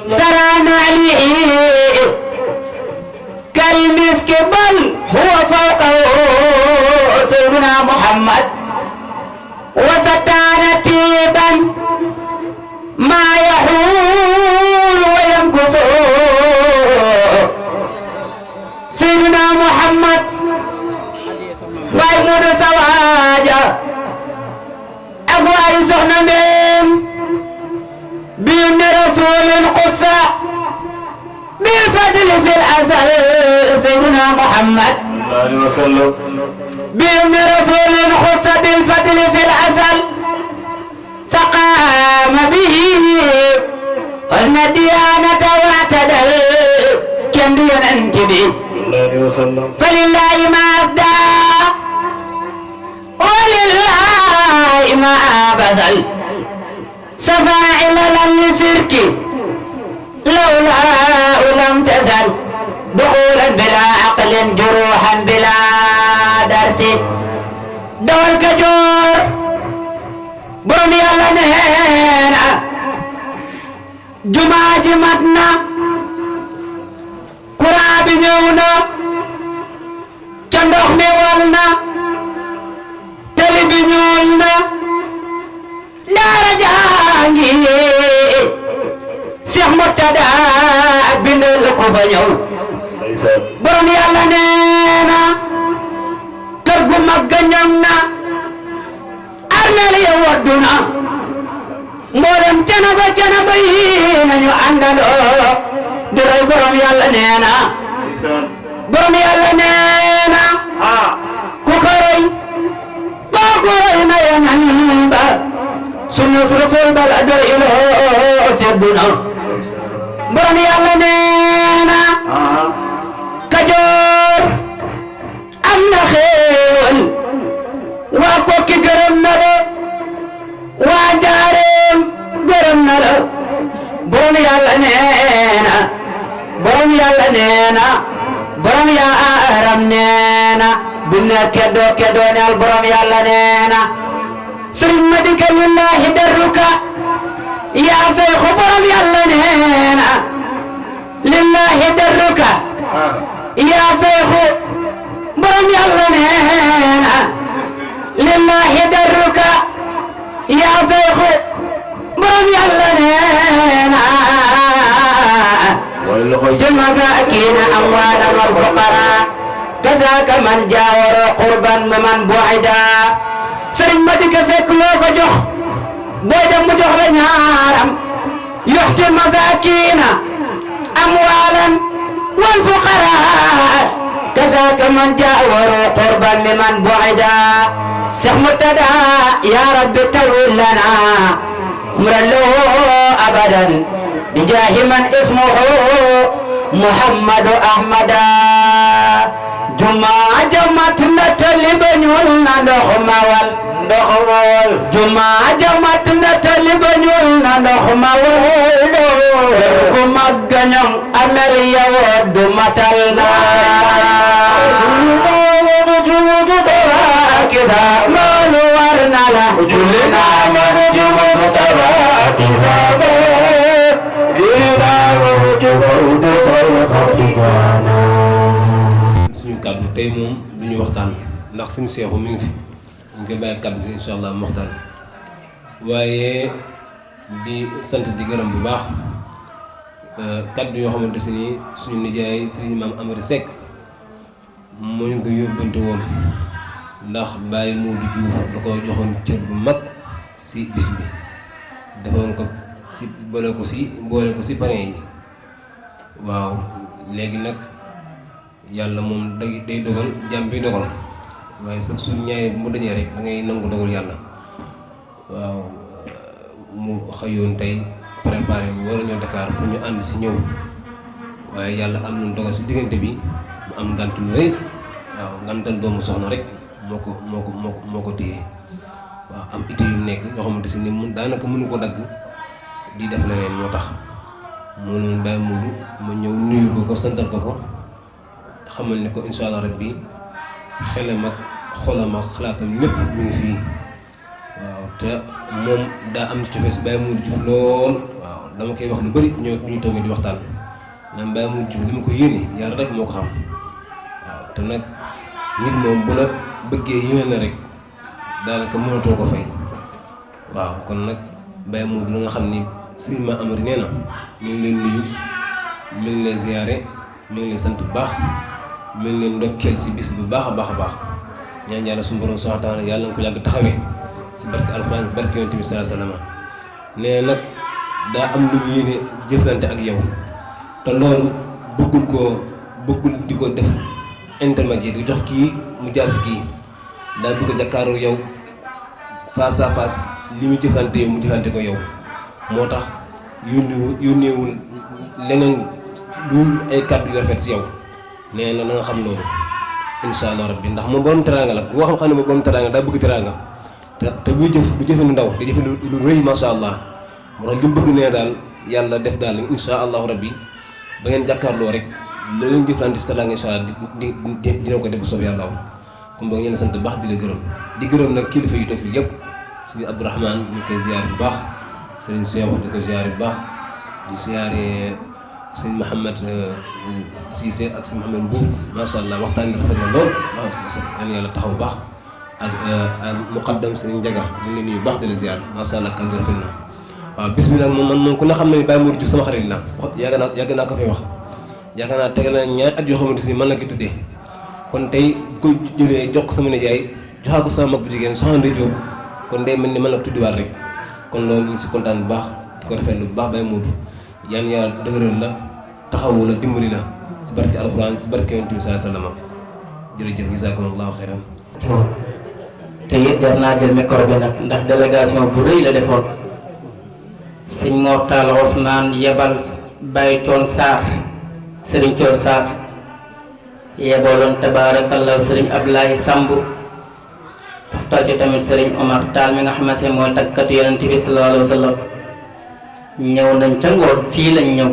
سران عليه كالمسك بل هو فوقه سيدنا محمد وستان تيبا ما يحول ويمكث سيدنا محمد ويمود سواجا أقوى سخنا من بين رسول قصة بالفضل في الأزل سيدنا محمد صلى الله عليه وسلم بابن رسول خص بالفضل في الأزل فقام به وأن الديانة واعتدل كم ينتبه فلله ما أصدى ولله ما بذل سفاعل للسرك لولا لم تزل دخولا بلا عقل جروحا بلا درس دول كجور برمي الله نهينا جمعة جمعتنا قراب نيونا چندوخ ميوالنا تلي بنيولنا دار جانجي Cheikh Murtada ak bindal la ko fa ñëw borom yàlla nee na kër gu mag ga ñoŋ na armeel ya waddu na mboolem canaba yi nañu àndandoo di roy borom yàlla nee na borom yàlla nee na ku ko roy kooku roy na yanan ba sunu rasul bala doy loo seddu na borom yàlla nee na Kajoor am na xéewal waa Kokki gërëm na la waa Njaareem gërëm na la borom yàlla nee na borom yàlla nee na borom yaaram nee na bu ne keddoo neel borom yàlla nee na sëriñ ma dika lillahi darruka yaa seyxu borom yàlla nee na lillahi darruka yaa seyxu borom yàlla nee na lillahi darruka yaa seyxu borom yàlla nee na للمساكين أموالا والفقراء كذاك من جاور قربا ومن بعدا sëriñ ma di ko fekk loo ko jox booy dem mu jox la ñaaram yuxti masakina amwalan wal fuqara kazaka man jaawaru qurban liman bu'ida Cheikh Murtada ya rabbi tawil lana umran lahu abadan bijaahi man ismuhu Muhammadu Ahmada Jumaa jamat na taliba ñuul na ndox mawal Jumaa jamat na taliba ñuul na ndox ma wóodo bu maggañam amel yawo du matal naa kida loolu war na la julli naa ma jubu tawa kisaba dina wujubu du sol xatijana. suñu kàddu tey moom du ñu waxtaan ndax suñu seexu mi ngi fi ñu koy bàyyi kàddu gi incha allah mu waxtaan waaye di sant di gërëm bu baax kàddu yoo xamante si ni suñu nijaay Serigne Mame Amary Seck moo ñu ko yóbbante woon ndax Baye Modou Diouf da ko joxoon cër bu mag si bis bi defoon ko si boole ko si parrain yi waaw léegi nag yàlla moom day dogal jàmm bi dogal waaye sax suñu ñaaree bu mu dajee rek da ngay nangu dogal yàlla waaw mu xëyoon tey préparé war a ñëw Dakar pour ñu ànd si ñëw waaye yàlla am na dogal si diggante bi mu am ngant lu rëy waaw ngantal doomu soxna rek moo ko téye waaw am itti yu nekk ñoo xamante si ni mun daanaka mënu ko dagg di def leneen moo tax moo noonu Baye Modou ma ñëw nuyu ko santal ko xamal ni ko incha allah rabbi xelam ak xolam ak xalaatam lépp mu ngi fii waaw te moom daa am cofe si Baye Modou Diouf lool waaw dama koy wax lu bëri ñoo bu ñu toogee di waxtaan naan Baye Modou Diouf li ma ko yéene yàlla rek moo ko xam waaw te nag nit moom bu la bëggee yéene la rek daanaka mënatoo ko fay waaw kon nag Baye Modou la nga xam ni Serigne Mame Amary nee na mi ngi leen nuyu mi ngi leen ziyaare mi ngi leen sant bu baax mi ngi leen ndokkeel si bis bu baax a baax a baax ñaan yàlla suñu borom subhanahu wa taala yàlla nga ko yàgg taxawee si barke alxuraan barke yonent bi sallallahu alayhi wasallam nee nag daa am lu mu yéene jëflante ak yow te loolu bëggul di ko def intermédiaire di jox kii mu jaar si kii daa bëgg a jàkkaaroo yow face à face li mu jëflante yow mu jëflante ko yow moo tax yónneewul leneen du ay kàddu yu rafet si yow nee na nga xam loolu incha allah rabbi ndax moom borom teraanga la bu nga xam ne moom borom teraanga daa bëgg teraanga te buy jëf du jëfe lu ndaw di jëfe lu rëy macha allah moo tax li mu bëgg nee daal yàlla def daal incha allahu rabbi ba ngeen jàkkaarloo rek la leen jëflante si teraanga incha allah dina ko def bu soob yàlla comme boog ñu sant bu baax di la gërëm di gërëm nag kilifa yu toog fi yëpp sëriñ Abdourahmane ñu ngi koy ziar bu baax sëriñ Cheikh di ko ziar bu baax di ziare sëñ Mouhamed Cissé ak sëñ Mouhamed Mbour macha allah waxtaan bi rafet na lool macha allah yàlla taxaw bu baax ak muqaddam sëñ Ndiaga ñu ngi leen nuyu bu baax di la ziar macha allah kàddu rafet na waaw bis bi nag man ku ne xam ne Baye Modou Diouf sama xarit la yàgg naa ko fi wax yaakaar naa tegal na ñaari at yoo xamante ni man la koy tuddee kon tey bu ko jëlee jox ko sama nijaay joxaa ko sama mag bu jigéen soxna Ndeye Diop kon day mel ni man la ko tuddiwaat rek kon loolu ñu ngi si kontaan bu baax di ko rafetlu bu baax Baye Modou yaan yàlla dëgëral la taxawu la dimbali la ci barke alxuraan ci barke yonent bi sallallahu alayhi wasallam jërëjëf jazakumullahu xayran. te it jar naa jël micro bi nag ndax délégation bu rëy la defoon sëñ Mor Talla Ousmane yebal Baye Thione Sarr Serigne Thione Sarr yebaloon tabaarakallah Serigne Ablaye Samb toftal ci tamit Serigne Omar Tall mi nga xamante ne mooy takkatu yonent bi sallallahu alayhi wasallam ñëw nañ ca ngoon fii lañ ñëw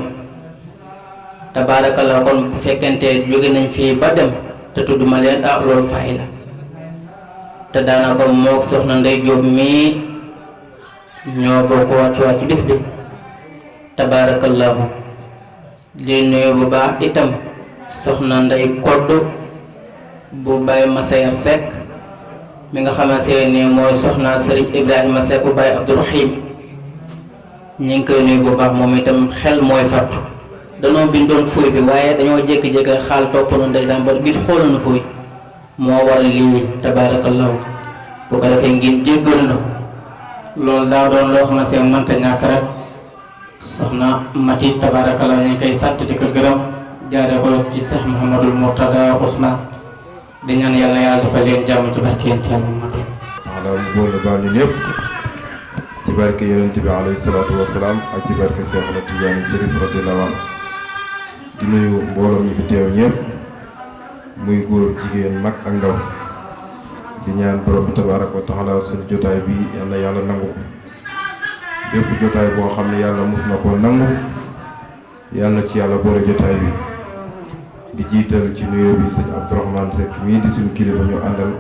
tabaarakallah kon bu fekkente jóge nañ fii ba dem te tudduma leen loolu fay la te daanaka moog soxna Ndey Jóob mii ñoo bokk wàccuwaat ci bis bi tabaarakallahu di nuyu bu baax itam soxna Ndey Kodd bu Baye Massayer Seck mi nga xamante ne mooy soxna Serigne Ibrahima Seck bu Baye Abdourahim ñi ngi koy nuyu bu baax moom itam xel mooy fattu danoo bindoon fuuy bi waaye dañoo jékki-jékki xaal toppanu ndeysaan ba gis xoolanu fuuy moo waral lii tabaarakallahu bu ko defee ngeen jéggal na loolu daa doon loo xamante ne mënta ñàkk rek soxna Mati tabaarakallahu ñu ngi koy sant di ko gërëm jaare ko ci Cheikh Mouhamadul Mourtada Ousmane di ñaan yàlla yàlla dafa leen jàmm ci barke yonent Yàlla Muhammad wala mu boole baal ñu ñëpp ci barke yonent bi alayhi salaatu wasalaam ak ci barke Cheikh Ahmed Tidiane Chérif radiyallahu anhu di nuyu mbooloo ñu fi teew ñëpp muy góor jigéen mag ak ndaw di ñaan borom bi tabaaraka wa taala suñu jotaay bi yàlla nangu ko bépp jotaay boo xam ne yàlla mus na koo nangu yàlla na ci yàlla boole jotaay bi di jiital ci nuyoo bi sëñ Abdourahmane Seck mii di suñu kilifa ñu àndal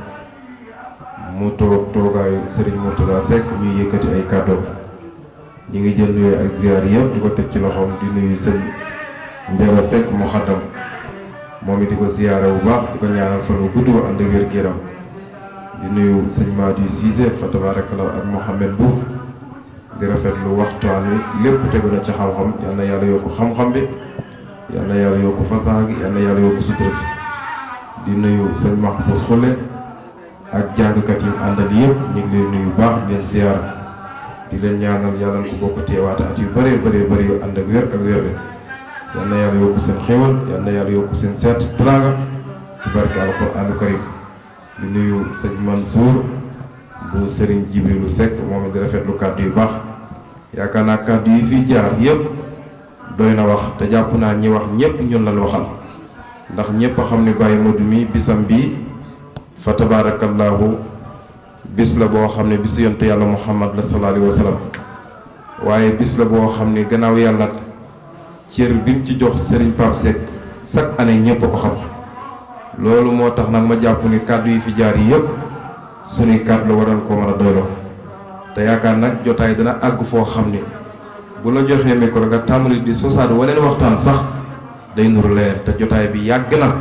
mu toog toogaayu Serigne Mourtada Seck ñuy yëkkati ay kàddoom ñi ngi jël nuyoo ak ziar yëpp di ko teg ci loxoom di nuyu sëñ Ndiaga Seck mu xaddam moom it di ko ziyaare bu baax di ko ñaanal fan wu gudd wa ànd ak wér-gu-yaram di nuyu sëñ Madi Cissé fa tabarakallah ak Mouhamed Bou di rafetlu waxtaan wi lépp tegu na ci xam-xam yal na yàlla yokk xam-xam bi yal na yàlla yokk fasaa gi yal na yàlla yokk sutura si di nuyu sëñ Mahfouz Khoule ak jàngkat yi àndal yëpp ñu ngi leen nuyu baax di leen ziyaara di leen ñaanal yàlla ko bokk teewaate at yu bëree bëri yu ànd ak wér ak wér de yal na yàlla yokk seen xéwal yal na yàlla yokk seen seet teraanga ci barke alquraanu karim di nuyu sëñ Mansour bu Serigne Jibrilu Seck moom it di rafetlu kàddu yu baax yaakaar naa kàddu yi fi jaar yëpp doy na wax te jàpp naa ñi wax ñëpp ñun lañ waxal ndax ñëpp a xam ne Baye Modou mi bisam bii fa tabaarakallaahu bis la boo xam ne bisu yonte yàlla Muhammad la sallallahu alayhi wa sallam waaye bis la boo xam ne gannaaw yàlla cër bi mu ci jox Serigne Pape Seck chaque année ñëpp a ko xam loolu moo tax nag ma jàpp ni kàddu yi fi jaar yi yëpp suñuy kàddu la waroon koo mën a doyloo te yaakaar nag jotaay dana àgg foo xam ni bu la joxee micro nga tàmbali di sosaat waneen waxtaan sax day nuru leen te jotaay bi yàgg na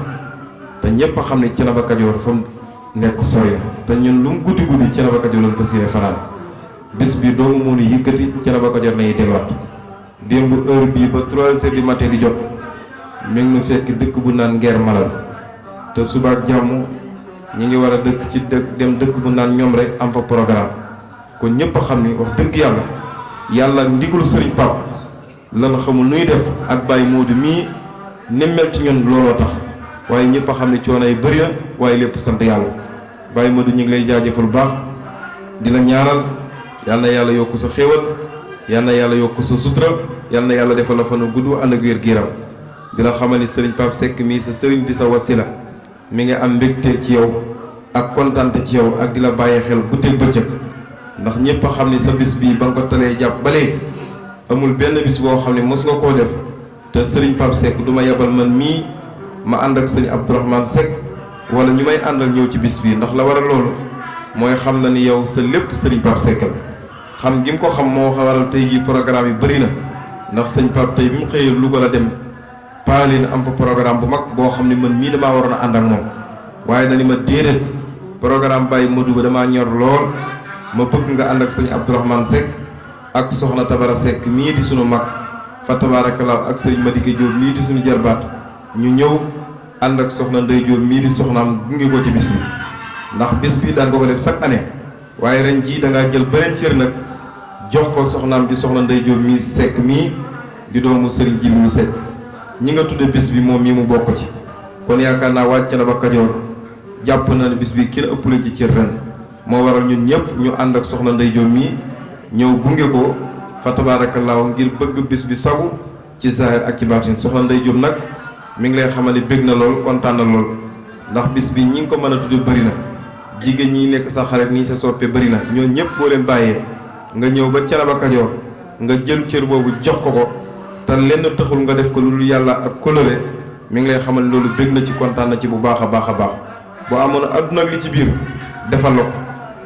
te ñëpp a xam ne Thiénaba Kajoor fa mu nekk sori na te ñun lu mu guddi guddi Thiénaba Kajoor lañ fas yéene fanaan bis bi doomu moo ni yëkkati Thiénaba Kajoor lañuy delluwaat démb heure bii ba 3 heures du matin di jot mi ngi nu fekk dëkk bu naan Ngeer Malal te suba ak jàmm ñi ngi war a dëkk ci dem dëkk bu naan ñoom rek am fa programme kon ñëpp a xam ni wax dëgg yàlla ndigalu Serigne Pape lan xamul nuy def ak Baye Modou mii ni mel ci ñun looloo tax waaye ñëpp a xam ne coono yi bëri na waaye lépp sant yàlla Baye Modou ñu ngi lay jaajëfal bu baax di la ñaanal yal na yàlla yokk sa xéewal yal na yàlla yokk sa sutura yal na yàlla defal la fan gudd ànd ak wér-gu-yaram di la xamal ni Serigne Pape Seck mii sa Serigne di sa wasila mi ngi am mbégte ci yow ak kontante ci yow ak di la bàyyi xel guddeeg bëccëg ndax ñëpp a xam ni sa bis bii ba nga ko talee jàpp ba léegi amul benn bis boo xam ne mos nga koo def te Serigne Pape Seck du ma yebal man mii ma ànd ak sëñ Abdourahmane Seck wala ñu may àndal ñëw ci bis bii ndax la waral loolu mooy xam na ni yow sa lépp Serigne Pape Seck la xam gi mu ko xam moo waral tey jii programme yi bëri na ndax sëñ Pape tey bi mu xëyee Louga la dem Paalin am fa programme bu mag boo xam ne man mii damaa waroon a ànd ak moom waaye dañu ma déedéet programme Baye Modou ba damaa ñor lool ma bëgg nga ànd ak sëñ Abdourahmane Seck ak soxna Tabara Seck mii di sunu mag fa tabarakallah ak sëñ Madike Diop mii di sunu jarbaat ñu ñëw ànd ak soxna Ndey Diop mii di soxnaam gunge ko ci bis bi ndax bis bi daan ko def chaque année waaye ren jii da ngaa jël beneen cër nag jox ko soxnaam di soxna Ndey Diop mii Seck mii di doomu Serigne Djibril Seck ñi nga tudde bis bi moom mii mu bokk ci kon yaakaar naa wàcc na ba Kajoor jàpp na ne bis bi kenn ëpp la ci cër ren moo waral ñun ñëpp ñu ànd ak soxna Ndey Diop mii ñëw gunge ko fa tabaarakallaahu ngir bëgg bis bi sagu ci zahir ak ci baatin soxna Ndey Diop nag mi ngi lay xamal ni bég na lool kontaan na lool ndax bis bi ñi ngi ko mën a tudde bëri na jigéen ñi nekk sa xarit nii sa soppe bëri na ñoo ñëpp boo leen bàyyee nga ñëw ba Thiénaba Kajoor nga jël cër boobu jox ko ko te lenn taxul nga def ko lu yàlla ak coloré mi ngi lay xamal loolu bég na ci kontaan na ci bu baax a baax a baax boo amoon adduna ak li ci biir defal la ko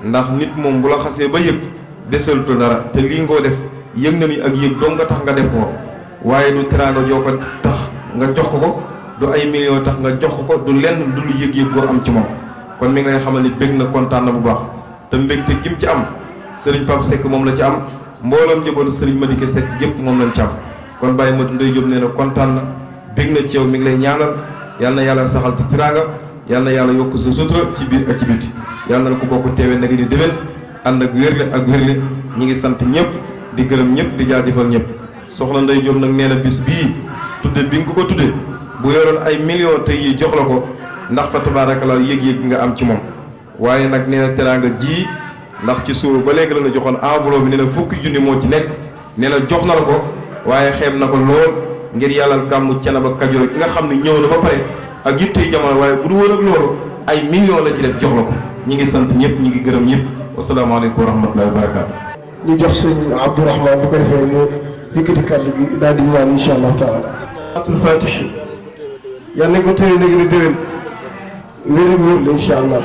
ndax nit moom bu la xasee ba yëg desaltu dara te lii ngoo def yëg na ni ak yëg doo nga tax nga def ko waaye du teraanga joo ko tax nga jox ko du ay millions tax nga jox ko du lenn du lu yëg-yëg goo am ci moom kon mi ngi lay xamal ni bég na kontaan na bu baax te mbégte gim ci am Serigne Pape Seck moom la ci am mbooloom njëboon Serigne Madike Seck gépp moom lañ ci am kon Baye Modou Ndeye Diop nee na kontaan na bég na ci yow mi ngi lay ñaanal yal na yàlla saxal ci teraanga yal na yàlla yokk sa sutura ci biir ak ci biti yal na ko bokk teewee nag di déwén ànd ak wérle ñi ngi sant ñëpp di gërëm ñëpp di jaajëfal ñëpp soxna Ndeye Diop nag nee na bis bii tudde bi nga ko tudde bu yoroon ay millions tey yi jox la ko ndax fa tabaarakallaa yëg-yëg nga am ci moom waaye nag nee na teraanga ji ndax ci suuf ba léegi la la joxoon enveloppe bi nee na fukki junni moo ci nekk nee na jox na la ko waaye xeeb na ko lool ngir yàlla gàmmu Thiénaba Kajoor ki nga xam ne ñëw na ba pare ak yittey jamono waaye bu du woon ak loolu ay millions la ci def jox la ko ñi ngi sant ñëpp ñi ngi gërëm ñëpp wasalaamaaleykum wa rahmatullahi wa barakaatu ñu jox sëñ Abdourahman bu ko defee mu yëkkati kàddu gi daal di ñaan incha allahu taala. atul fatihi yal nañ ko téye léegi di déwén wér la incha allah.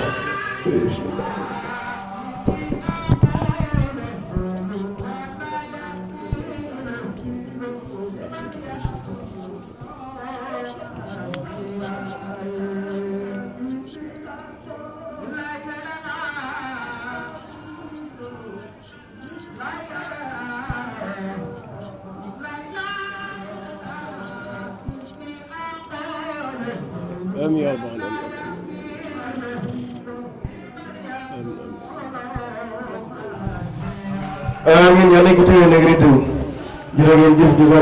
آمين يا رب العالمين.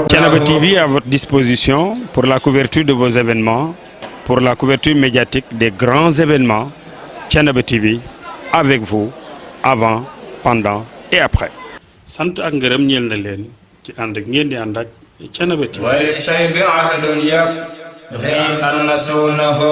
Thiénaba TV est à votre disposition pour la couverture de vos événements, pour la couverture médiatique des grands événements. Thiénaba TV avec vous avant, pendant et après. sant ak ngërëm ñeel na leen ci ànd ak ngeen di ànd ak Thiénaba TV. wali say bi ahdun yab xëy an nasuunahu